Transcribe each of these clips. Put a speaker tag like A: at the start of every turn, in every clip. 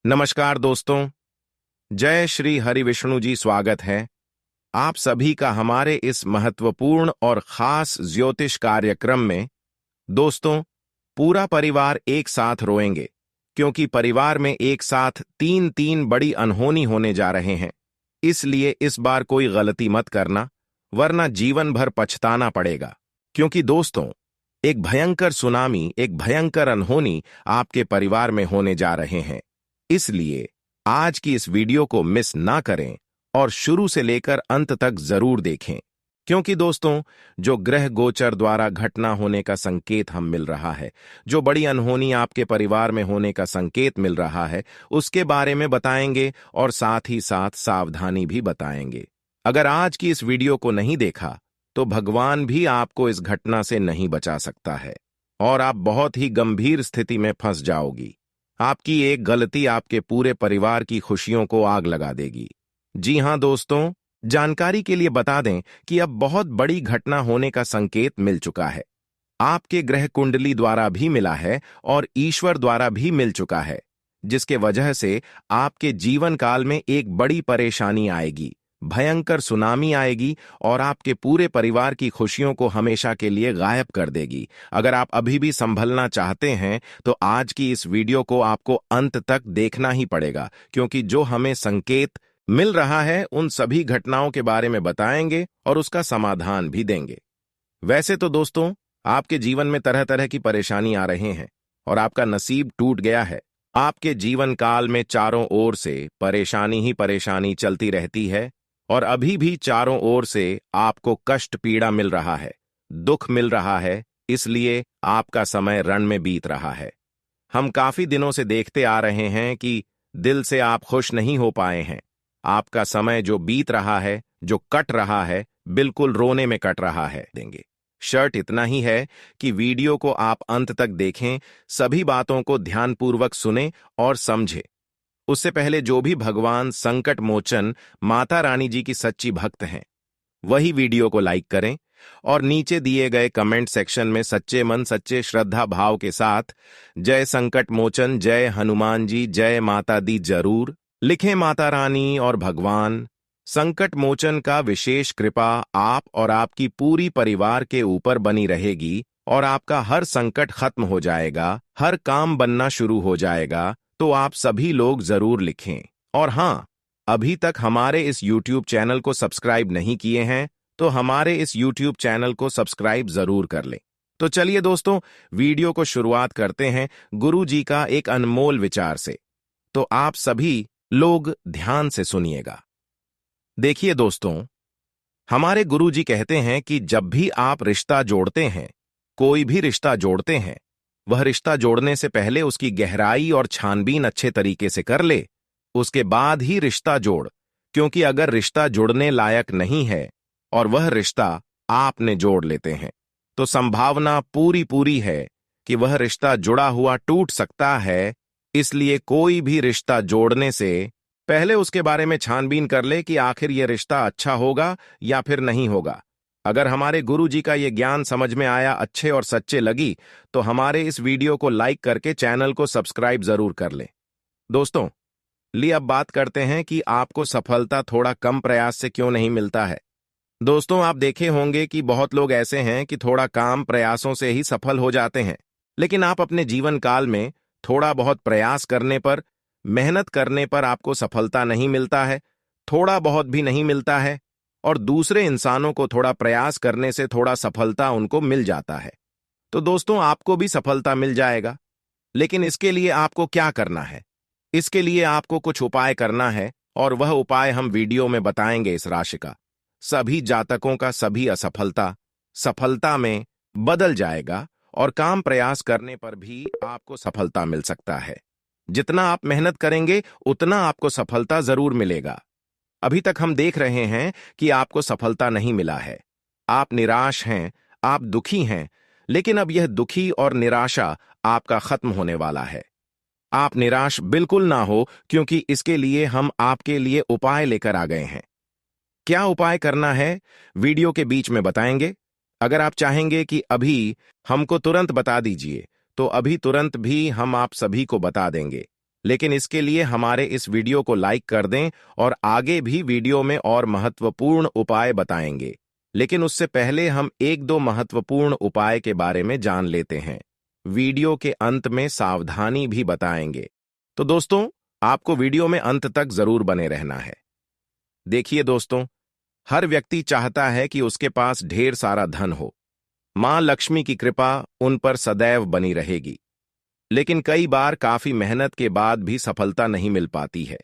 A: नमस्कार दोस्तों। जय श्री हरि विष्णु जी। स्वागत है आप सभी का हमारे इस महत्वपूर्ण और खास ज्योतिष कार्यक्रम में। दोस्तों, पूरा परिवार एक साथ रोएंगे क्योंकि परिवार में एक साथ तीन तीन बड़ी अनहोनी होने जा रहे हैं। इसलिए इस बार कोई गलती मत करना, वरना जीवन भर पछताना पड़ेगा। क्योंकि दोस्तों, एक भयंकर सुनामी, एक भयंकर अनहोनी आपके परिवार में होने जा रहे हैं। इसलिए आज की इस वीडियो को मिस ना करें और शुरू से लेकर अंत तक जरूर देखें। क्योंकि दोस्तों, जो ग्रह गोचर द्वारा घटना होने का संकेत हम मिल रहा है, जो बड़ी अनहोनी आपके परिवार में होने का संकेत मिल रहा है, उसके बारे में बताएंगे और साथ ही साथ सावधानी भी बताएंगे। अगर आज की इस वीडियो को नहीं देखा तो भगवान भी आपको इस घटना से नहीं बचा सकता है और आप बहुत ही गंभीर स्थिति में फंस जाओगी। आपकी एक गलती आपके पूरे परिवार की खुशियों को आग लगा देगी। जी हां दोस्तों, जानकारी के लिए बता दें कि अब बहुत बड़ी घटना होने का संकेत मिल चुका है। आपके ग्रह कुंडली द्वारा भी मिला है और ईश्वर द्वारा भी मिल चुका है, जिसके वजह से आपके जीवन काल में एक बड़ी परेशानी आएगी, भयंकर सुनामी आएगी और आपके पूरे परिवार की खुशियों को हमेशा के लिए गायब कर देगी। अगर आप अभी भी संभलना चाहते हैं तो आज की इस वीडियो को आपको अंत तक देखना ही पड़ेगा, क्योंकि जो हमें संकेत मिल रहा है उन सभी घटनाओं के बारे में बताएंगे और उसका समाधान भी देंगे। वैसे तो दोस्तों, आपके जीवन में तरह तरह की परेशानी आ रहे हैं और आपका नसीब टूट गया है। आपके जीवन काल में चारों ओर से परेशानी ही परेशानी चलती रहती है और अभी भी चारों ओर से आपको कष्ट पीड़ा मिल रहा है, दुख मिल रहा है। इसलिए आपका समय रण में बीत रहा है। हम काफी दिनों से देखते आ रहे हैं कि दिल से आप खुश नहीं हो पाए हैं। आपका समय जो बीत रहा है, जो कट रहा है, बिल्कुल रोने में कट रहा है। देंगे शर्त इतना ही है कि वीडियो को आप अंत तक देखें, सभी बातों को ध्यानपूर्वक सुनें और समझें। उससे पहले जो भी भगवान संकट मोचन माता रानी जी की सच्ची भक्त हैं, वही वीडियो को लाइक करें और नीचे दिए गए कमेंट सेक्शन में सच्चे मन सच्चे श्रद्धा भाव के साथ जय संकट मोचन, जय हनुमान जी, जय माता दी जरूर लिखें। माता रानी और भगवान संकट मोचन का विशेष कृपा आप और आपकी पूरी परिवार के ऊपर बनी रहेगी और आपका हर संकट खत्म हो जाएगा, हर काम बनना शुरू हो जाएगा। तो आप सभी लोग जरूर लिखें। और हां, अभी तक हमारे इस YouTube चैनल को सब्सक्राइब नहीं किए हैं तो हमारे इस YouTube चैनल को सब्सक्राइब जरूर कर लें। तो चलिए दोस्तों, वीडियो को शुरुआत करते हैं गुरु जी का एक अनमोल विचार से। तो आप सभी लोग ध्यान से सुनिएगा। देखिए दोस्तों, हमारे गुरु जी कहते हैं कि जब भी आप रिश्ता जोड़ते हैं, कोई भी रिश्ता जोड़ते हैं, वह रिश्ता जोड़ने से पहले उसकी गहराई और छानबीन अच्छे तरीके से कर ले, उसके बाद ही रिश्ता जोड़। क्योंकि अगर रिश्ता जुड़ने लायक नहीं है और वह रिश्ता आपने जोड़ लेते हैं तो संभावना पूरी है कि वह रिश्ता जुड़ा हुआ टूट सकता है। इसलिए कोई भी रिश्ता जोड़ने से पहले उसके बारे में छानबीन कर ले कि आखिर यह रिश्ता अच्छा होगा या फिर नहीं होगा। अगर हमारे गुरु जी का ये ज्ञान समझ में आया, अच्छे और सच्चे लगी, तो हमारे इस वीडियो को लाइक करके चैनल को सब्सक्राइब जरूर कर लें। दोस्तों, अब बात करते हैं कि आपको सफलता थोड़ा कम प्रयास से क्यों नहीं मिलता है। दोस्तों, आप देखे होंगे कि बहुत लोग ऐसे हैं कि थोड़ा काम प्रयासों से ही सफल हो जाते हैं, लेकिन आप अपने जीवन काल में थोड़ा बहुत प्रयास करने पर, मेहनत करने पर आपको सफलता नहीं मिलता है, थोड़ा बहुत भी नहीं मिलता है, और दूसरे इंसानों को थोड़ा प्रयास करने से थोड़ा सफलता उनको मिल जाता है। तो दोस्तों, आपको भी सफलता मिल जाएगा, लेकिन इसके लिए आपको क्या करना है? इसके लिए आपको कुछ उपाय करना है और वह उपाय हम वीडियो में बताएंगे। इस राशि का सभी जातकों का सभी असफलता सफलता में बदल जाएगा और काम प्रयास करने पर भी आपको सफलता मिल सकता है। जितना आप मेहनत करेंगे उतना आपको सफलता जरूर मिलेगा। अभी तक हम देख रहे हैं कि आपको सफलता नहीं मिला है, आप निराश हैं, आप दुखी हैं, लेकिन अब यह दुखी और निराशा आपका खत्म होने वाला है। आप निराश बिल्कुल ना हो, क्योंकि इसके लिए हम आपके लिए उपाय लेकर आ गए हैं। क्या उपाय करना है वीडियो के बीच में बताएंगे। अगर आप चाहेंगे कि अभी हमको तुरंत बता दीजिए तो अभी तुरंत भी हम आप सभी को बता देंगे, लेकिन इसके लिए हमारे इस वीडियो को लाइक कर दें और आगे भी वीडियो में और महत्वपूर्ण उपाय बताएंगे। लेकिन उससे पहले हम एक दो महत्वपूर्ण उपाय के बारे में जान लेते हैं। वीडियो के अंत में सावधानी भी बताएंगे। तो दोस्तों, आपको वीडियो में अंत तक जरूर बने रहना है। देखिए दोस्तों, हर व्यक्ति चाहता है कि उसके पास ढेर सारा धन हो। मां लक्ष्मी की कृपा उन पर सदैव बनी रहेगी। लेकिन कई बार काफी मेहनत के बाद भी सफलता नहीं मिल पाती है।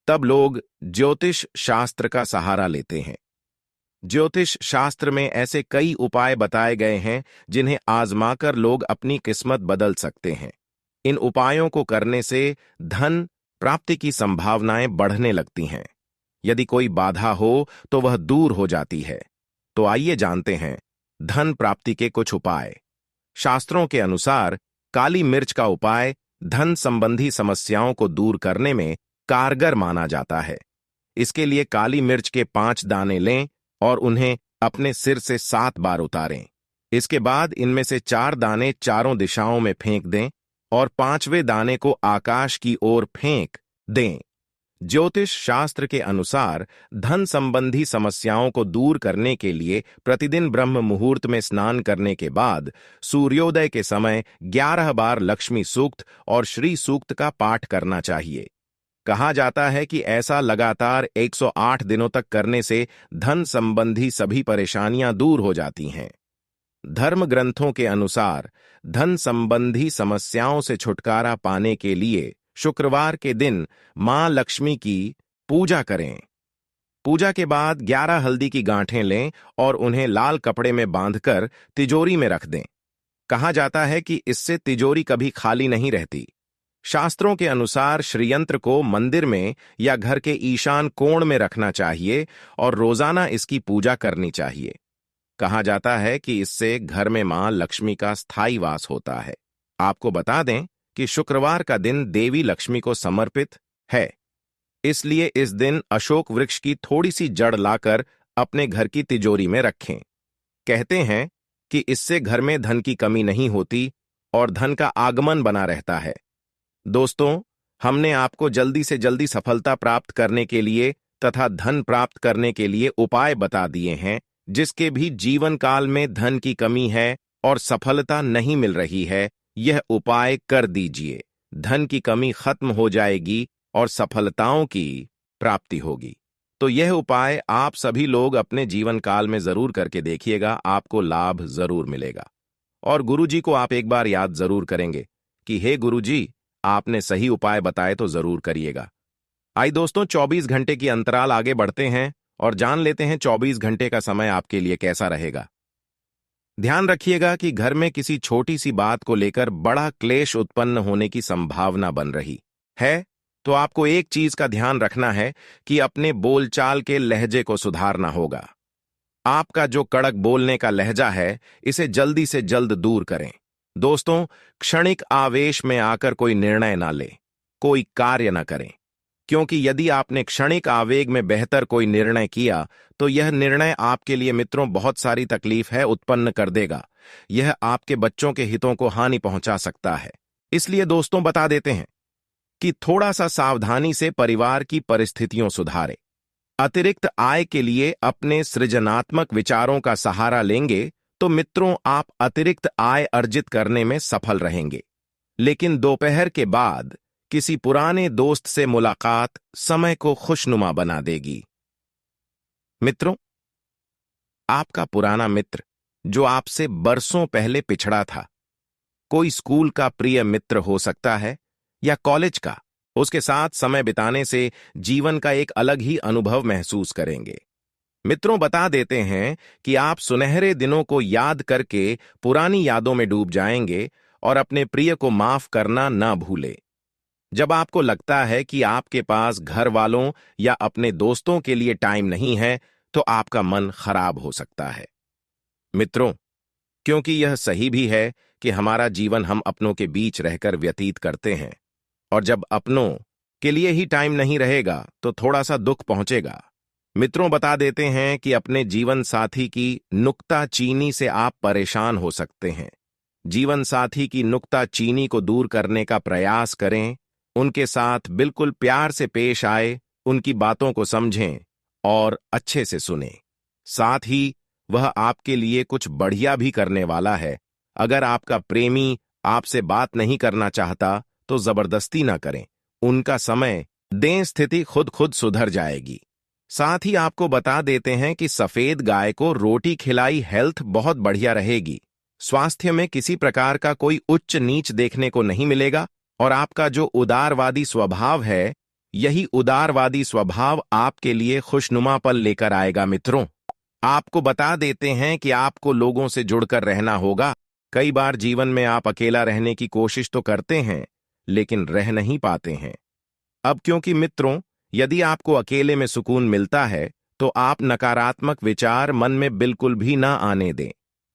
A: तब लोग ज्योतिष शास्त्र का सहारा लेते हैं। ज्योतिष शास्त्र में ऐसे कई उपाय बताए गए हैं जिन्हें आजमाकर लोग अपनी किस्मत बदल सकते हैं। इन उपायों को करने से धन प्राप्ति की संभावनाएं बढ़ने लगती हैं। यदि कोई बाधा हो तो वह दूर हो जाती है। तो आइए जानते हैं धन प्राप्ति के कुछ उपाय। शास्त्रों के अनुसार काली मिर्च का उपाय धन संबंधी समस्याओं को दूर करने में कारगर माना जाता है। इसके लिए काली मिर्च के 5 दाने लें और उन्हें अपने सिर से 7 बार उतारें। इसके बाद इनमें से 4 दाने चारों दिशाओं में फेंक दें और 5वें दाने को आकाश की ओर फेंक दें। ज्योतिष शास्त्र के अनुसार धन संबंधी समस्याओं को दूर करने के लिए प्रतिदिन ब्रह्म मुहूर्त में स्नान करने के बाद सूर्योदय के समय 11 बार लक्ष्मी सूक्त और श्री सूक्त का पाठ करना चाहिए। कहा जाता है कि ऐसा लगातार 108 दिनों तक करने से धन संबंधी सभी परेशानियां दूर हो जाती हैं। धर्म ग्रंथों के अनुसार धन संबंधी समस्याओं से छुटकारा पाने के लिए शुक्रवार के दिन मां लक्ष्मी की पूजा करें। पूजा के बाद 11 हल्दी की गांठें लें और उन्हें लाल कपड़े में बांधकर तिजोरी में रख दें। कहा जाता है कि इससे तिजोरी कभी खाली नहीं रहती। शास्त्रों के अनुसार श्रीयंत्र को मंदिर में या घर के ईशान कोण में रखना चाहिए और रोजाना इसकी पूजा करनी चाहिए। कहा जाता है कि इससे घर में मां लक्ष्मी का स्थायी वास होता है। आपको बता दें कि शुक्रवार का दिन देवी लक्ष्मी को समर्पित है, इसलिए इस दिन अशोक वृक्ष की थोड़ी सी जड़ लाकर अपने घर की तिजोरी में रखें। कहते हैं कि इससे घर में धन की कमी नहीं होती और धन का आगमन बना रहता है। दोस्तों, हमने आपको जल्दी से जल्दी सफलता प्राप्त करने के लिए तथा धन प्राप्त करने के लिए उपाय बता दिए हैं। जिसके भी जीवन काल में धन की कमी है और सफलता नहीं मिल रही है, यह उपाय कर दीजिए। धन की कमी खत्म हो जाएगी और सफलताओं की प्राप्ति होगी। तो यह उपाय आप सभी लोग अपने जीवन काल में जरूर करके देखिएगा, आपको लाभ जरूर मिलेगा। और गुरुजी को आप एक बार याद जरूर करेंगे कि हे गुरुजी, आपने सही उपाय बताए तो जरूर करिएगा। आइए दोस्तों, 24 घंटे की अंतराल आगे बढ़ते हैं और जान लेते हैं 24 घंटे का समय आपके लिए कैसा रहेगा। ध्यान रखिएगा कि घर में किसी छोटी सी बात को लेकर बड़ा क्लेश उत्पन्न होने की संभावना बन रही है। तो आपको एक चीज का ध्यान रखना है कि अपने बोलचाल के लहजे को सुधारना होगा। आपका जो कड़क बोलने का लहजा है, इसे जल्दी से जल्द दूर करें। दोस्तों, क्षणिक आवेश में आकर कोई निर्णय ना लें, कोई कार्य ना करें, क्योंकि यदि आपने क्षणिक आवेग में बेहतर कोई निर्णय किया तो यह निर्णय आपके लिए मित्रों बहुत सारी तकलीफ है उत्पन्न कर देगा। यह आपके बच्चों के हितों को हानि पहुंचा सकता है। इसलिए दोस्तों, बता देते हैं कि थोड़ा सा सावधानी से परिवार की परिस्थितियों सुधारें। अतिरिक्त आय के लिए अपने सृजनात्मक विचारों का सहारा लेंगे तो मित्रों आप अतिरिक्त आय अर्जित करने में सफल रहेंगे। लेकिन दोपहर के बाद किसी पुराने दोस्त से मुलाकात समय को खुशनुमा बना देगी। मित्रों, आपका पुराना मित्र जो आपसे बरसों पहले पिछड़ा था, कोई स्कूल का प्रिय मित्र हो सकता है या कॉलेज का, उसके साथ समय बिताने से जीवन का एक अलग ही अनुभव महसूस करेंगे। मित्रों, बता देते हैं कि आप सुनहरे दिनों को याद करके पुरानी यादों में डूब जाएंगे और अपने प्रिय को माफ करना ना भूलें। जब आपको लगता है कि आपके पास घर वालों या अपने दोस्तों के लिए टाइम नहीं है, तो आपका मन खराब हो सकता है। मित्रों, क्योंकि यह सही भी है कि हमारा जीवन हम अपनों के बीच रहकर व्यतीत करते हैं, और जब अपनों के लिए ही टाइम नहीं रहेगा तो थोड़ा सा दुख पहुंचेगा। मित्रों, बता देते हैं कि अपने जीवन साथी की नुक्ताचीनी से आप परेशान हो सकते हैं। जीवन साथी की नुक्ताचीनी को दूर करने का प्रयास करें उनके साथ बिल्कुल प्यार से पेश आए, उनकी बातों को समझें और अच्छे से सुनें। साथ ही वह आपके लिए कुछ बढ़िया भी करने वाला है। अगर आपका प्रेमी आपसे बात नहीं करना चाहता तो जबरदस्ती ना करें, उनका समय दें, स्थिति खुद खुद सुधर जाएगी। साथ ही आपको बता देते हैं कि सफेद गाय को रोटी खिलाई हेल्थ बहुत बढ़िया रहेगी। स्वास्थ्य में किसी प्रकार का कोई उच्च नीच देखने को नहीं मिलेगा और आपका जो उदारवादी स्वभाव है, यही उदारवादी स्वभाव आपके लिए खुशनुमा पल लेकर आएगा। मित्रों, आपको बता देते हैं कि आपको लोगों से जुड़कर रहना होगा। कई बार जीवन में आप अकेला रहने की कोशिश तो करते हैं, लेकिन रह नहीं पाते हैं। अब क्योंकि मित्रों, यदि आपको अकेले में सुकून मिलता है तो आप नकारात्मक विचार मन में बिल्कुल भी ना आने दें।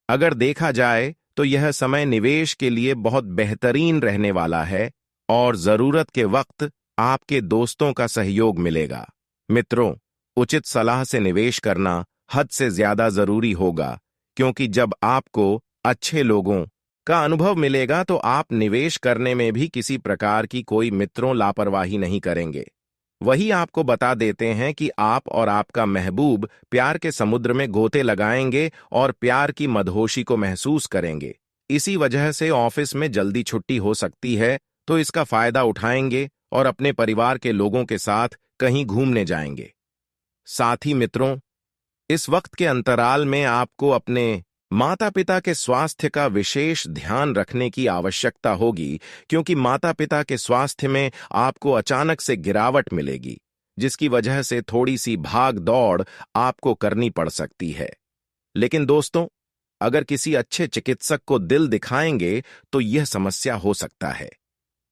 A: अगर देखा जाए तो यह समय निवेश के लिए बहुत बेहतरीन रहने वाला है और जरूरत के वक्त आपके दोस्तों का सहयोग मिलेगा। मित्रों, उचित सलाह से निवेश करना हद से ज्यादा जरूरी होगा, क्योंकि जब आपको अच्छे लोगों का अनुभव मिलेगा तो आप निवेश करने में भी किसी प्रकार की कोई मित्रों लापरवाही नहीं करेंगे। वही आपको बता देते हैं कि आप और आपका महबूब प्यार के समुद्र में गोते लगाएंगे और प्यार की मदहोशी को महसूस करेंगे। इसी वजह से ऑफिस में जल्दी छुट्टी हो सकती है, तो इसका फायदा उठाएंगे और अपने परिवार के लोगों के साथ कहीं घूमने जाएंगे। साथ ही मित्रों, इस वक्त के अंतराल में आपको अपने माता पिता के स्वास्थ्य का विशेष ध्यान रखने की आवश्यकता होगी, क्योंकि माता पिता के स्वास्थ्य में आपको अचानक से गिरावट मिलेगी, जिसकी वजह से थोड़ी सी भाग दौड़ आपको करनी पड़ सकती है। लेकिन दोस्तों, अगर किसी अच्छे चिकित्सक को दिल दिखाएंगे तो यह समस्या हो सकता है।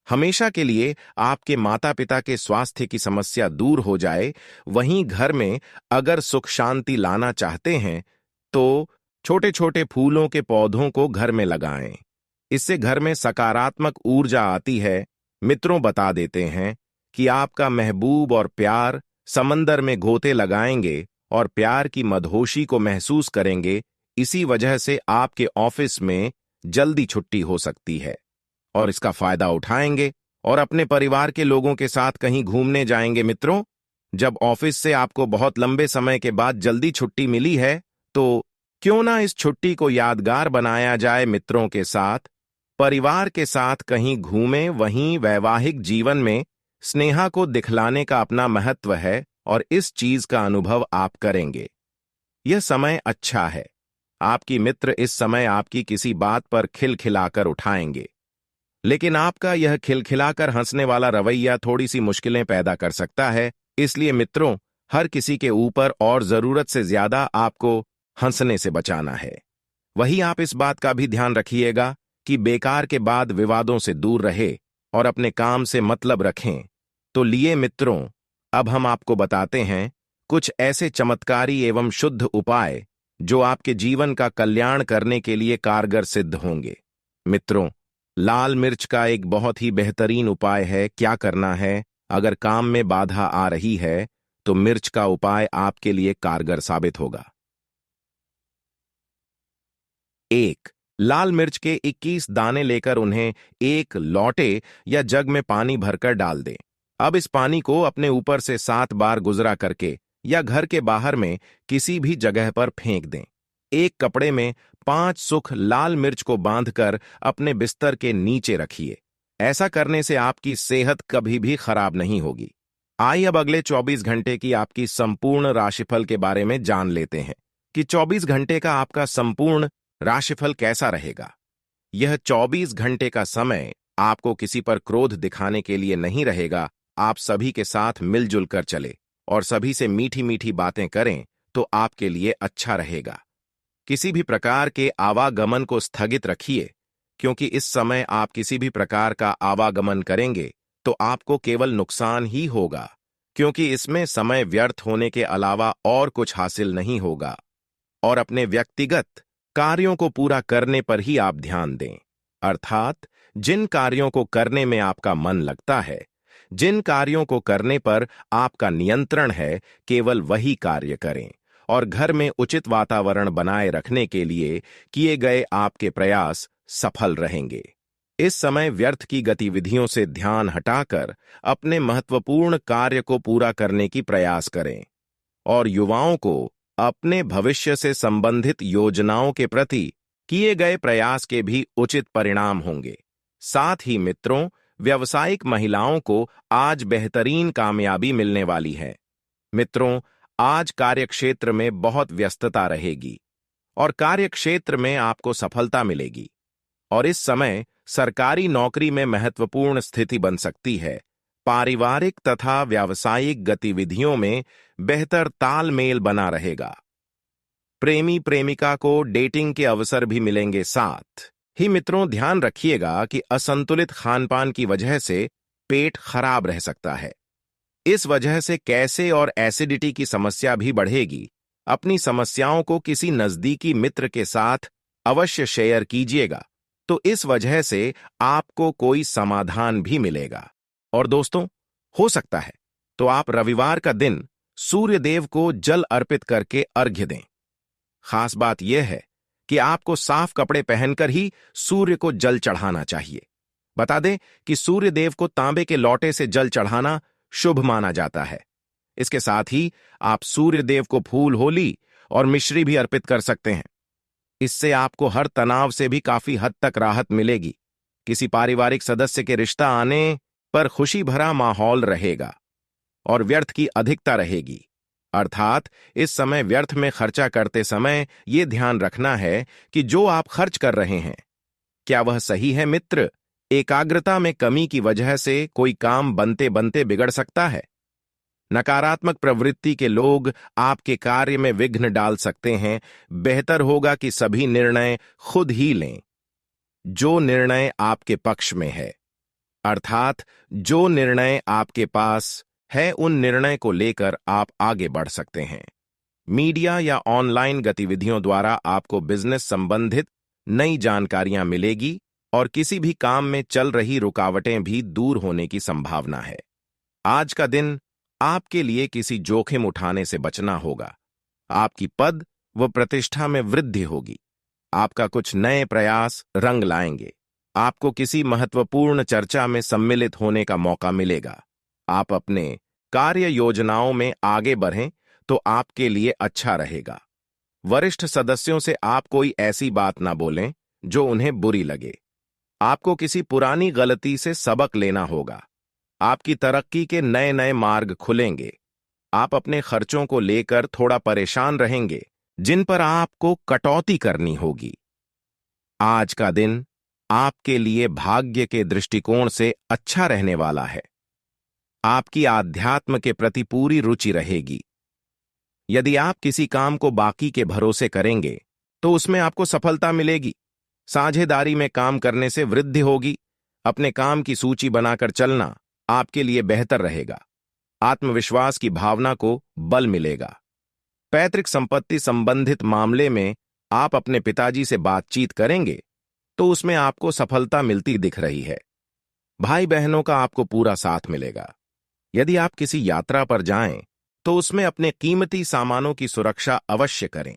A: हमेशा के लिए आपके माता पिता के स्वास्थ्य की समस्या दूर हो जाए। वहीं घर में अगर सुख शांति लाना चाहते हैं तो छोटे छोटे फूलों के पौधों को घर में लगाएं। इससे घर में सकारात्मक ऊर्जा आती है। मित्रों, बता देते हैं कि आपका महबूब और प्यार समंदर में गोते लगाएंगे और प्यार की मदहोशी को महसूस करेंगे। इसी वजह से आपके ऑफिस में जल्दी छुट्टी हो सकती है और इसका फायदा उठाएंगे और अपने परिवार के लोगों के साथ कहीं घूमने जाएंगे। मित्रों, जब ऑफिस से आपको बहुत लंबे समय के बाद जल्दी छुट्टी मिली है, तो क्यों ना इस छुट्टी को यादगार बनाया जाए। मित्रों के साथ, परिवार के साथ कहीं घूमें। वहीं वैवाहिक जीवन में स्नेहा को दिखलाने का अपना महत्व है और इस चीज का अनुभव आप करेंगे। यह समय अच्छा है। आपकी मित्र इस समय आपकी किसी बात पर खिलखिलाकर उठाएंगे, लेकिन आपका यह खिलखिलाकर हंसने वाला रवैया थोड़ी सी मुश्किलें पैदा कर सकता है। इसलिए मित्रों, हर किसी के ऊपर और जरूरत से ज्यादा आपको हंसने से बचाना है। वही आप इस बात का भी ध्यान रखिएगा कि बेकार के बाद विवादों से दूर रहे और अपने काम से मतलब रखें। तो लिए मित्रों, अब हम आपको बताते हैं कुछ ऐसे चमत्कारी एवं शुद्ध उपाय जो आपके जीवन का कल्याण करने के लिए कारगर सिद्ध होंगे। मित्रों, लाल मिर्च का एक बहुत ही बेहतरीन उपाय है। क्या करना है? अगर काम में बाधा आ रही है तो मिर्च का उपाय आपके लिए कारगर साबित होगा। 1. लाल मिर्च के 21 दाने लेकर उन्हें एक लोटे या जग में पानी भरकर डाल दें। अब इस पानी को अपने ऊपर से 7 बार गुजरा करके या घर के बाहर में किसी भी जगह पर फेंक दें। एक कपड़े में 5 सुख लाल मिर्च को बांधकर अपने बिस्तर के नीचे रखिए। ऐसा करने से आपकी सेहत कभी भी खराब नहीं होगी। आइए अब अगले 24 घंटे की आपकी संपूर्ण राशिफल के बारे में जान लेते हैं कि 24 घंटे का आपका संपूर्ण राशिफल कैसा रहेगा। यह 24 घंटे का समय आपको किसी पर क्रोध दिखाने के लिए नहीं रहेगा। आप सभी के साथ मिलजुल कर चले और सभी से मीठी मीठी बातें करें तो आपके लिए अच्छा रहेगा। किसी भी प्रकार के आवागमन को स्थगित रखिए, क्योंकि इस समय आप किसी भी प्रकार का आवागमन करेंगे तो आपको केवल नुकसान ही होगा, क्योंकि इसमें समय व्यर्थ होने के अलावा और कुछ हासिल नहीं होगा। और अपने व्यक्तिगत कार्यों को पूरा करने पर ही आप ध्यान दें, अर्थात जिन कार्यों को करने में आपका मन लगता है, जिन कार्यों को करने पर आपका नियंत्रण है, केवल वही कार्य करें। और घर में उचित वातावरण बनाए रखने के लिए किए गए आपके प्रयास सफल रहेंगे। इस समय व्यर्थ की गतिविधियों से ध्यान हटाकर अपने महत्वपूर्ण कार्य को पूरा करने की प्रयास करें और युवाओं को अपने भविष्य से संबंधित योजनाओं के प्रति किए गए प्रयास के भी उचित परिणाम होंगे। साथ ही मित्रों, व्यावसायिक महिलाओं को आज बेहतरीन कामयाबी मिलने वाली है। मित्रों, आज कार्यक्षेत्र में बहुत व्यस्तता रहेगी और कार्यक्षेत्र में आपको सफलता मिलेगी और इस समय सरकारी नौकरी में महत्वपूर्ण स्थिति बन सकती है। पारिवारिक तथा व्यावसायिक गतिविधियों में बेहतर तालमेल बना रहेगा। प्रेमी प्रेमिका को डेटिंग के अवसर भी मिलेंगे। साथ ही मित्रों, ध्यान रखिएगा कि असंतुलित खानपान की वजह से पेट खराब रह सकता है। इस वजह से कैसे और एसिडिटी की समस्या भी बढ़ेगी। अपनी समस्याओं को किसी नजदीकी मित्र के साथ अवश्य शेयर कीजिएगा, तो इस वजह से आपको कोई समाधान भी मिलेगा। और दोस्तों, हो सकता है तो आप रविवार का दिन सूर्य देव को जल अर्पित करके अर्घ्य दें। खास बात यह है कि आपको साफ कपड़े पहनकर ही सूर्य को जल चढ़ाना चाहिए। बता दें कि सूर्य देव को तांबे के लोटे से जल चढ़ाना शुभ माना जाता है। इसके साथ ही आप सूर्य देव को फूल, होली और मिश्री भी अर्पित कर सकते हैं। इससे आपको हर तनाव से भी काफी हद तक राहत मिलेगी। किसी पारिवारिक सदस्य के रिश्ता आने पर खुशी भरा माहौल रहेगा और व्यर्थ की अधिकता रहेगी। अर्थात इस समय व्यर्थ में खर्चा करते समय यह ध्यान रखना है कि जो आप खर्च कर रहे हैं, क्या वह सही है मित्र? एकाग्रता में कमी की वजह से कोई काम बनते बनते बिगड़ सकता है। नकारात्मक प्रवृत्ति के लोग आपके कार्य में विघ्न डाल सकते हैं। बेहतर होगा कि सभी निर्णय खुद ही लें। जो निर्णय आपके पक्ष में है, अर्थात जो निर्णय आपके पास है, उन निर्णय को लेकर आप आगे बढ़ सकते हैं। मीडिया या ऑनलाइन गतिविधियों द्वारा आपको बिजनेस संबंधित नई जानकारियां मिलेगी और किसी भी काम में चल रही रुकावटें भी दूर होने की संभावना है। आज का दिन आपके लिए किसी जोखिम उठाने से बचना होगा। आपकी पद व प्रतिष्ठा में वृद्धि होगी। आपका कुछ नए प्रयास रंग लाएंगे। आपको किसी महत्वपूर्ण चर्चा में सम्मिलित होने का मौका मिलेगा। आप अपने कार्य योजनाओं में आगे बढ़ें तो आपके लिए अच्छा रहेगा। वरिष्ठ सदस्यों से आप कोई ऐसी बात ना बोलें जो उन्हें बुरी लगे। आपको किसी पुरानी गलती से सबक लेना होगा। आपकी तरक्की के नए नए मार्ग खुलेंगे। आप अपने खर्चों को लेकर थोड़ा परेशान रहेंगे, जिन पर आपको कटौती करनी होगी। आज का दिन आपके लिए भाग्य के दृष्टिकोण से अच्छा रहने वाला है। आपकी आध्यात्म के प्रति पूरी रुचि रहेगी। यदि आप किसी काम को बाकी के भरोसे करेंगे तो उसमें आपको सफलता मिलेगी। साझेदारी में काम करने से वृद्धि होगी। अपने काम की सूची बनाकर चलना आपके लिए बेहतर रहेगा। आत्मविश्वास की भावना को बल मिलेगा। पैतृक संपत्ति संबंधित मामले में आप अपने पिताजी से बातचीत करेंगे तो उसमें आपको सफलता मिलती दिख रही है। भाई बहनों का आपको पूरा साथ मिलेगा। यदि आप किसी यात्रा पर जाएं तो उसमें अपने कीमती सामानों की सुरक्षा अवश्य करें।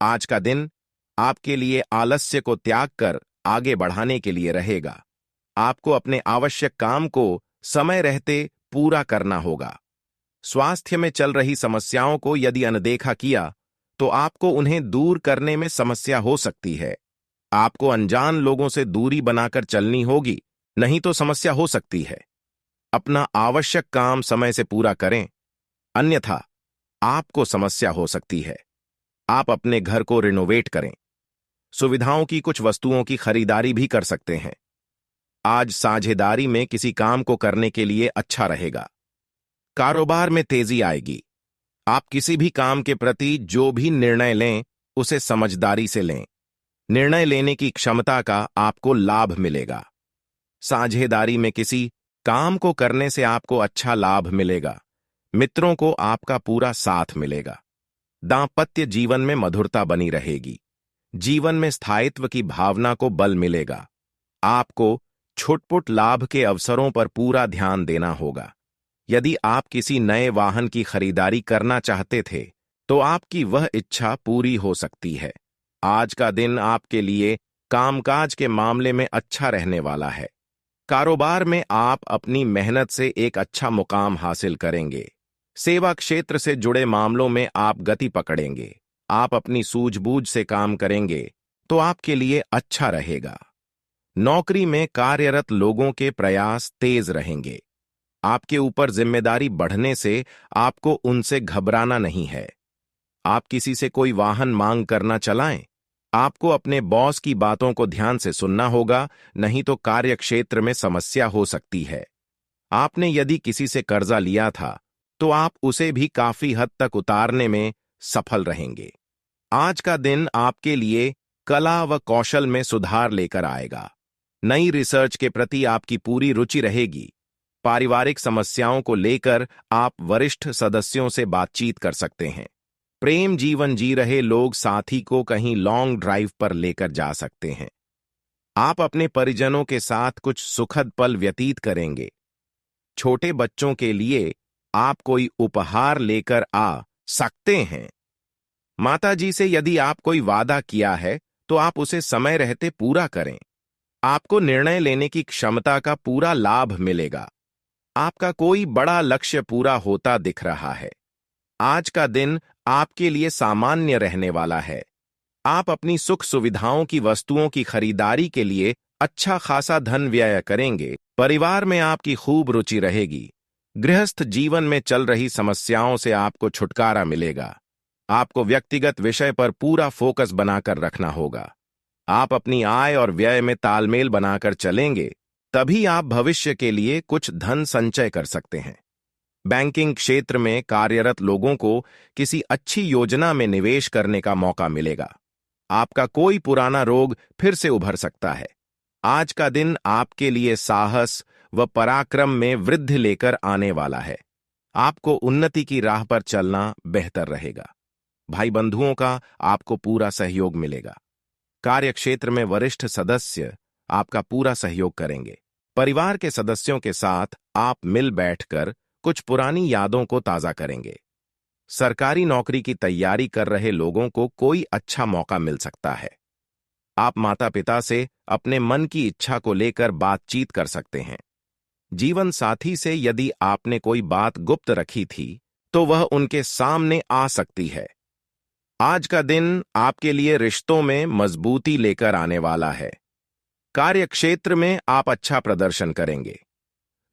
A: आज का दिन आपके लिए आलस्य को त्याग कर आगे बढ़ाने के लिए रहेगा। आपको अपने आवश्यक काम को समय रहते पूरा करना होगा। स्वास्थ्य में चल रही समस्याओं को यदि अनदेखा किया तो आपको उन्हें दूर करने में समस्या हो सकती है। आपको अनजान लोगों से दूरी बनाकर चलनी होगी, नहीं तो समस्या हो सकती है। अपना आवश्यक काम समय से पूरा करें, अन्यथा आपको समस्या हो सकती है। आप अपने घर को रिनोवेट करें। सुविधाओं की कुछ वस्तुओं की खरीदारी भी कर सकते हैं। आज साझेदारी में किसी काम को करने के लिए अच्छा रहेगा। कारोबार में तेजी आएगी। आप किसी भी काम के प्रति जो भी निर्णय लें उसे समझदारी से लें। निर्णय लेने की क्षमता का आपको लाभ मिलेगा। साझेदारी में किसी काम को करने से आपको अच्छा लाभ मिलेगा। मित्रों को आपका पूरा साथ मिलेगा। दांपत्य जीवन में मधुरता बनी रहेगी। जीवन में स्थायित्व की भावना को बल मिलेगा। आपको छुटपुट लाभ के अवसरों पर पूरा ध्यान देना होगा। यदि आप किसी नए वाहन की खरीदारी करना चाहते थे तो आपकी वह इच्छा पूरी हो सकती है। आज का दिन आपके लिए कामकाज के मामले में अच्छा रहने वाला है। कारोबार में आप अपनी मेहनत से एक अच्छा मुकाम हासिल करेंगे। सेवा क्षेत्र से जुड़े मामलों में आप गति पकड़ेंगे। आप अपनी सूझबूझ से काम करेंगे तो आपके लिए अच्छा रहेगा। नौकरी में कार्यरत लोगों के प्रयास तेज रहेंगे। आपके ऊपर जिम्मेदारी बढ़ने से आपको उनसे घबराना नहीं है। आप किसी से कोई वाहन मांग करना चलाएं। आपको अपने बॉस की बातों को ध्यान से सुनना होगा, नहीं तो कार्यक्षेत्र में समस्या हो सकती है। आपने यदि किसी से कर्जा लिया था तो आप उसे भी काफी हद तक उतारने में सफल रहेंगे। आज का दिन आपके लिए कला व कौशल में सुधार लेकर आएगा। नई रिसर्च के प्रति आपकी पूरी रुचि रहेगी। पारिवारिक समस्याओं को लेकर आप वरिष्ठ सदस्यों से बातचीत कर सकते हैं। प्रेम जीवन जी रहे लोग साथी को कहीं लॉन्ग ड्राइव पर लेकर जा सकते हैं। आप अपने परिजनों के साथ कुछ सुखद पल व्यतीत करेंगे। छोटे बच्चों के लिए आप कोई उपहार लेकर आ सकते हैं। माताजी से यदि आप कोई वादा किया है तो आप उसे समय रहते पूरा करें। आपको निर्णय लेने की क्षमता का पूरा लाभ मिलेगा। आपका कोई बड़ा लक्ष्य पूरा होता दिख रहा है। आज का दिन आपके लिए सामान्य रहने वाला है। आप अपनी सुख सुविधाओं की वस्तुओं की खरीदारी के लिए अच्छा खासा धन व्यय करेंगे। परिवार में आपकी खूब रुचि रहेगी। गृहस्थ जीवन में चल रही समस्याओं से आपको छुटकारा मिलेगा। आपको व्यक्तिगत विषय पर पूरा फोकस बनाकर रखना होगा। आप अपनी आय और व्यय में तालमेल बनाकर चलेंगे, तभी आप भविष्य के लिए कुछ धन संचय कर सकते हैं। बैंकिंग क्षेत्र में कार्यरत लोगों को किसी अच्छी योजना में निवेश करने का मौका मिलेगा। आपका कोई पुराना रोग फिर से उभर सकता है। आज का दिन आपके लिए साहस व पराक्रम में वृद्धि लेकर आने वाला है। आपको उन्नति की राह पर चलना बेहतर रहेगा। भाई बंधुओं का आपको पूरा सहयोग मिलेगा। कार्यक्षेत्र में वरिष्ठ सदस्य आपका पूरा सहयोग करेंगे। परिवार के सदस्यों के साथ आप मिल बैठकर कुछ पुरानी यादों को ताजा करेंगे। सरकारी नौकरी की तैयारी कर रहे लोगों को कोई अच्छा मौका मिल सकता है। आप माता पिता से अपने मन की इच्छा को लेकर बातचीत कर सकते हैं। जीवन साथी से यदि आपने कोई बात गुप्त रखी थी तो वह उनके सामने आ सकती है। आज का दिन आपके लिए रिश्तों में मजबूती लेकर आने वाला है। कार्यक्षेत्र में आप अच्छा प्रदर्शन करेंगे।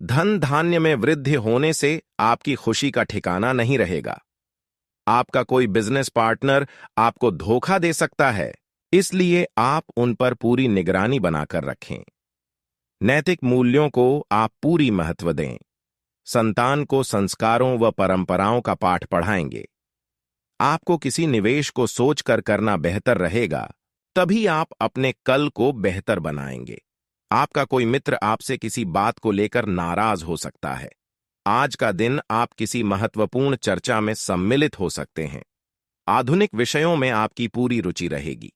A: धन धान्य में वृद्धि होने से आपकी खुशी का ठिकाना नहीं रहेगा। आपका कोई बिजनेस पार्टनर आपको धोखा दे सकता है, इसलिए आप उन पर पूरी निगरानी बनाकर रखें। नैतिक मूल्यों को आप पूरी महत्व दें। संतान को संस्कारों व परंपराओं का पाठ पढ़ाएंगे। आपको किसी निवेश को सोचकर करना बेहतर रहेगा, तभी आप अपने कल को बेहतर बनाएंगे। आपका कोई मित्र आपसे किसी बात को लेकर नाराज हो सकता है। आज का दिन आप किसी महत्वपूर्ण चर्चा में सम्मिलित हो सकते हैं। आधुनिक विषयों में आपकी पूरी रुचि रहेगी।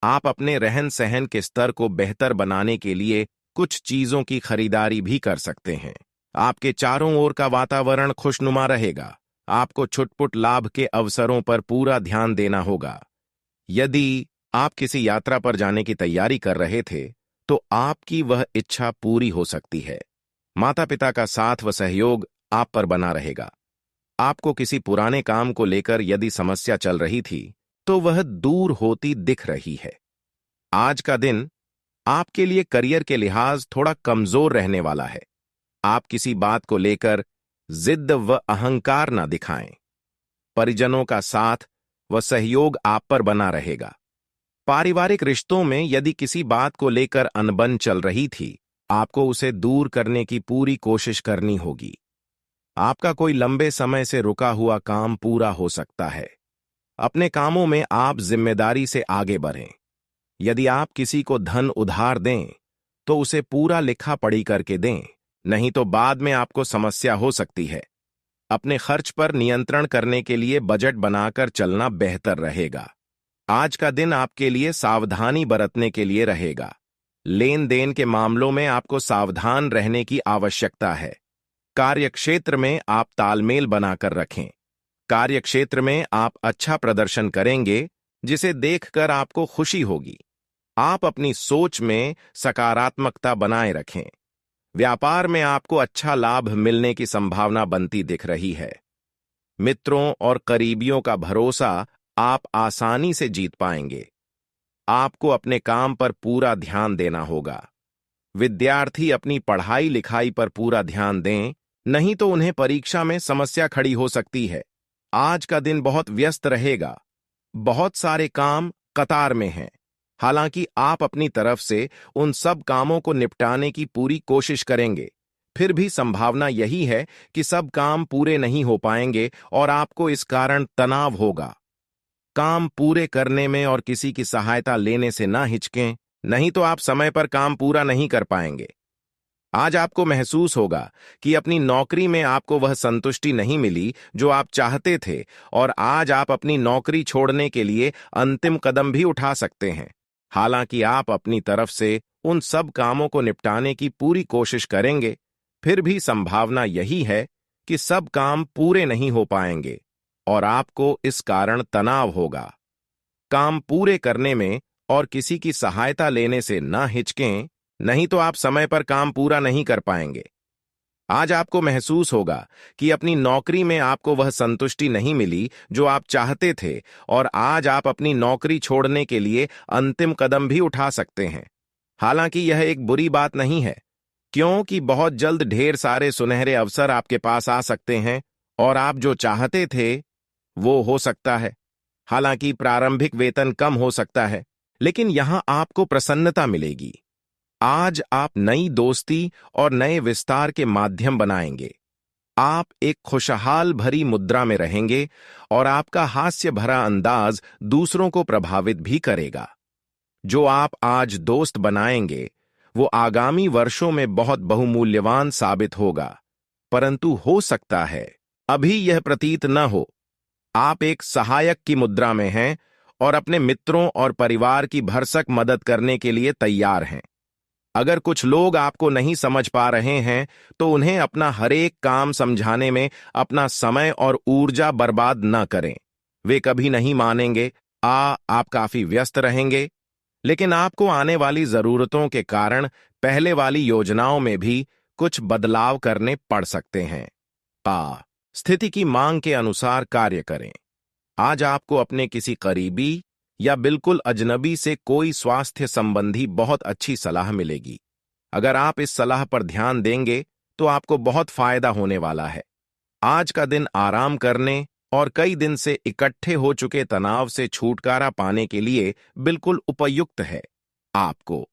A: आप अपने रहन सहन के स्तर को बेहतर बनाने के लिए कुछ चीजों की खरीदारी भी कर सकते हैं। आपके चारों ओर का वातावरण खुशनुमा रहेगा। आपको छुटपुट लाभ के अवसरों पर पूरा ध्यान देना होगा। यदि आप किसी यात्रा पर जाने की तैयारी कर रहे थे तो आपकी वह इच्छा पूरी हो सकती है। माता पिता का साथ व सहयोग आप पर बना रहेगा। आपको किसी पुराने काम को लेकर यदि समस्या चल रही थी तो वह दूर होती दिख रही है। आज का दिन आपके लिए करियर के लिहाज थोड़ा कमजोर रहने वाला है। आप किसी बात को लेकर जिद व अहंकार न दिखाएं। परिजनों का साथ व सहयोग आप पर बना रहेगा। पारिवारिक रिश्तों में यदि किसी बात को लेकर अनबन चल रही थी, आपको उसे दूर करने की पूरी कोशिश करनी होगी। आपका कोई लंबे समय से रुका हुआ काम पूरा हो सकता है। अपने कामों में आप जिम्मेदारी से आगे बढ़ें। यदि आप किसी को धन उधार दें तो उसे पूरा लिखा पढ़ी करके दें, नहीं तो बाद में आपको समस्या हो सकती है। अपने खर्च पर नियंत्रण करने के लिए बजट बनाकर चलना बेहतर रहेगा। आज का दिन आपके लिए सावधानी बरतने के लिए रहेगा। लेन देन के मामलों में आपको सावधान रहने की आवश्यकता है। कार्यक्षेत्र में आप तालमेल बनाकर रखें। कार्यक्षेत्र में आप अच्छा प्रदर्शन करेंगे, जिसे देखकर आपको खुशी होगी। आप अपनी सोच में सकारात्मकता बनाए रखें। व्यापार में आपको अच्छा लाभ मिलने की संभावना बनती दिख रही है। मित्रों और करीबियों का भरोसा आप आसानी से जीत पाएंगे। आपको अपने काम पर पूरा ध्यान देना होगा। विद्यार्थी अपनी पढ़ाई लिखाई पर पूरा ध्यान दें, नहीं तो उन्हें परीक्षा में समस्या खड़ी हो सकती है। आज का दिन बहुत व्यस्त रहेगा। बहुत सारे काम कतार में हैं। हालांकि आप अपनी तरफ से उन सब कामों को निपटाने की पूरी कोशिश करेंगे, फिर भी संभावना यही है कि सब काम पूरे नहीं हो पाएंगे और आपको इस कारण तनाव होगा। काम पूरे करने में और किसी की सहायता लेने से ना हिचकें, नहीं तो आप समय पर काम पूरा नहीं कर पाएंगे। आज आपको महसूस होगा कि अपनी नौकरी में आपको वह संतुष्टि नहीं मिली जो आप चाहते थे, और आज आप अपनी नौकरी छोड़ने के लिए अंतिम कदम भी उठा सकते हैं। हालांकि आप अपनी तरफ से उन सब कामों को निपटाने की पूरी कोशिश करेंगे, फिर भी संभावना यही है कि सब काम पूरे नहीं हो पाएंगे और आपको इस कारण तनाव होगा। काम पूरे करने में और किसी की सहायता लेने से ना हिचकें, नहीं तो आप समय पर काम पूरा नहीं कर पाएंगे। आज आपको महसूस होगा कि अपनी नौकरी में आपको वह संतुष्टि नहीं मिली जो आप चाहते थे, और आज आप अपनी नौकरी छोड़ने के लिए अंतिम कदम भी उठा सकते हैं। हालांकि यह एक बुरी बात नहीं है, क्योंकि बहुत जल्द ढेर सारे सुनहरे अवसर आपके पास आ सकते हैं और आप जो चाहते थे वो हो सकता है। हालांकि प्रारंभिक वेतन कम हो सकता है, लेकिन यहां आपको प्रसन्नता मिलेगी। आज आप नई दोस्ती और नए विस्तार के माध्यम बनाएंगे। आप एक खुशहाल भरी मुद्रा में रहेंगे और आपका हास्य भरा अंदाज दूसरों को प्रभावित भी करेगा। जो आप आज दोस्त बनाएंगे वो आगामी वर्षों में बहुत बहुमूल्यवान साबित होगा, परंतु हो सकता है अभी यह प्रतीत न हो। आप एक सहायक की मुद्रा में हैं और अपने मित्रों और परिवार की भरसक मदद करने के लिए तैयार हैं। अगर कुछ लोग आपको नहीं समझ पा रहे हैं तो उन्हें अपना हर एक काम समझाने में अपना समय और ऊर्जा बर्बाद न करें। वे कभी नहीं मानेंगे। आप काफी व्यस्त रहेंगे, लेकिन आपको आने वाली जरूरतों के कारण पहले वाली योजनाओं में भी कुछ बदलाव करने पड़ सकते हैं। स्थिति की मांग के अनुसार कार्य करें। आज आपको अपने किसी करीबी या बिल्कुल अजनबी से कोई स्वास्थ्य संबंधी बहुत अच्छी सलाह मिलेगी। अगर आप इस सलाह पर ध्यान देंगे तो आपको बहुत फायदा होने वाला है। आज का दिन आराम करने और कई दिन से इकट्ठे हो चुके तनाव से छुटकारा पाने के लिए बिल्कुल उपयुक्त है। आपको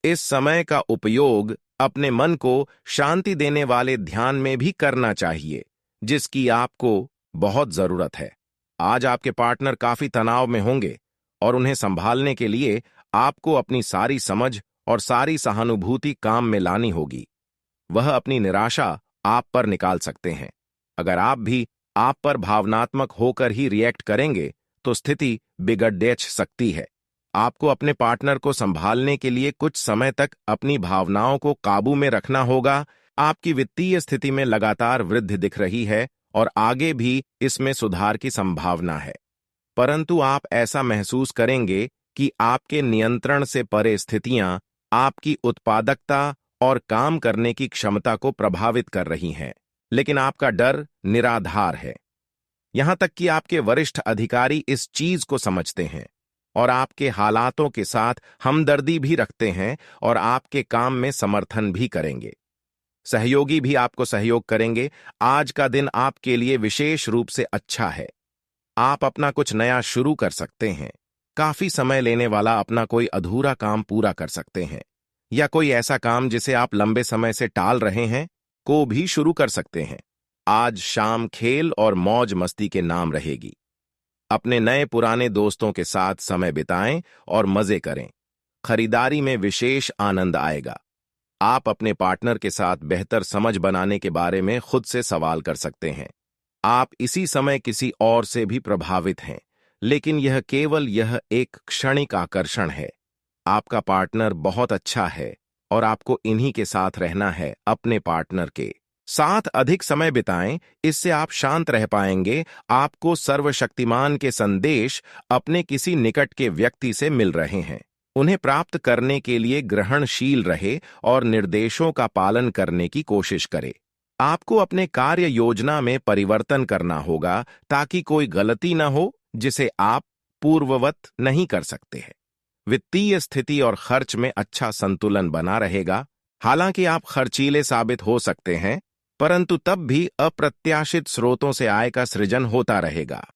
A: इस समय का उपयोग अपने मन को शांति देने वाले ध्यान में भी करना चाहिए, जिसकी आपको बहुत जरूरत है। आज आपके पार्टनर काफी तनाव में होंगे और उन्हें संभालने के लिए आपको अपनी सारी समझ और सारी सहानुभूति काम में लानी होगी। वह अपनी निराशा आप पर निकाल सकते हैं। अगर आप भी आप पर भावनात्मक होकर ही रिएक्ट करेंगे तो स्थिति बिगड़ सकती है। आपको अपने पार्टनर को संभालने के लिए कुछ समय तक अपनी भावनाओं को काबू में रखना होगा। आपकी वित्तीय स्थिति में लगातार वृद्धि दिख रही है और आगे भी इसमें सुधार की संभावना है, परंतु आप ऐसा महसूस करेंगे कि आपके नियंत्रण से परे स्थितियां आपकी उत्पादकता और काम करने की क्षमता को प्रभावित कर रही हैं। लेकिन आपका डर निराधार है। यहां तक कि आपके वरिष्ठ अधिकारी इस चीज को समझते हैं और आपके हालातों के साथ हमदर्दी भी रखते हैं और आपके काम में समर्थन भी करेंगे। सहयोगी भी आपको सहयोग करेंगे। आज का दिन आपके लिए विशेष रूप से अच्छा है। आप अपना कुछ नया शुरू कर सकते हैं। काफी समय लेने वाला अपना कोई अधूरा काम पूरा कर सकते हैं, या कोई ऐसा काम जिसे आप लंबे समय से टाल रहे हैं को भी शुरू कर सकते हैं। आज शाम खेल और मौज मस्ती के नाम रहेगी। अपने नए पुराने दोस्तों के साथ समय बिताएं और मजे करें। खरीदारी में विशेष आनंद आएगा। आप अपने पार्टनर के साथ बेहतर समझ बनाने के बारे में खुद से सवाल कर सकते हैं। आप इसी समय किसी और से भी प्रभावित हैं, लेकिन यह एक क्षणिक आकर्षण है। आपका पार्टनर बहुत अच्छा है और आपको इन्हीं के साथ रहना है। अपने पार्टनर के साथ अधिक समय बिताएं, इससे आप शांत रह पाएंगे। आपको सर्वशक्तिमान के संदेश अपने किसी निकट के व्यक्ति से मिल रहे हैं। उन्हें प्राप्त करने के लिए ग्रहणशील रहे और निर्देशों का पालन करने की कोशिश करे। आपको अपने कार्य योजना में परिवर्तन करना होगा ताकि कोई गलती न हो जिसे आप पूर्ववत नहीं कर सकते हैं। वित्तीय स्थिति और खर्च में अच्छा संतुलन बना रहेगा। हालांकि आप खर्चीले साबित हो सकते हैं, परंतु तब भी अप्रत्याशित स्रोतों से आय का सृजन होता रहेगा।